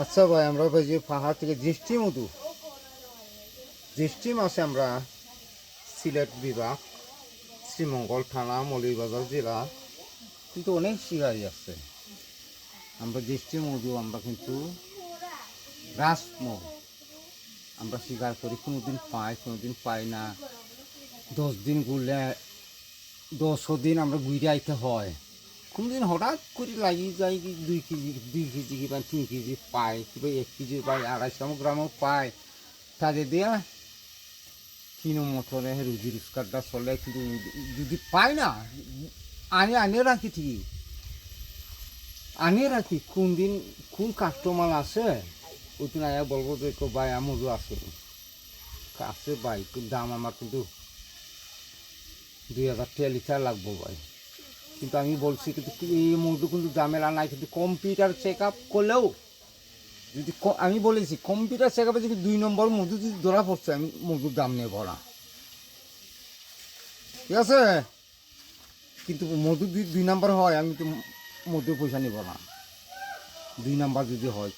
আচ্ছা ভাই, আমরা ভাই যে পাহাড় থেকে জ্যেষ্ঠী মধু, জ্যেষ্ঠী মাসে আমরা সিলেট বিভাগ, শ্রীমঙ্গল থানা, মৌলভীবাজার জেলা কিন্তু অনেক শিকারি আছে। আমরা জ্যেষ্ঠী মধু আমরা কিন্তু রাসমধু আমরা শিকার করি, কোনোদিন পাই কোনোদিন পাই না। 10 দিন ঘুরলে 10 দিন আমরা ঘুরে আইতে হয়। কোনোদিন হঠাৎ করে লাগিয়ে যায় কি 2 কেজি 2 কেজি কিংবা 3 কেজি পায়, কিংবা 1 কেজি পায়, 250 গ্রামও পায়। তাদের দিয়া কিনো মতনে রুজি রোজগারটা চলে। কিন্তু যদি পায় না, আনিয়ে রাখি, ঠিকই আনিয়ে রাখি। কোন দিন কোন কাস্টমার আসে ওই দিন আয়া বলবো যে ভাই মধু আছে আছে ভাই, দাম আমার কিন্তু 2000 টাকা লিটার লাগবো ভাই। কিন্তু আমি বলছি কিন্তু এই মধু কিন্তু ঝামেলা নাই, কিন্তু কম্পিউটার চেক আপ করলেও যদি আমি বলেছি কম্পিউটার চেক আপে যদি 2 নম্বর মধু যদি ধরা পড়ছে, আমি মধুর দাম নেব না, ঠিক আছে। কিন্তু মধু যদি 2 নম্বর হয়, আমি তো মধুর পয়সা নেব না, 2 নম্বর যদি হয়।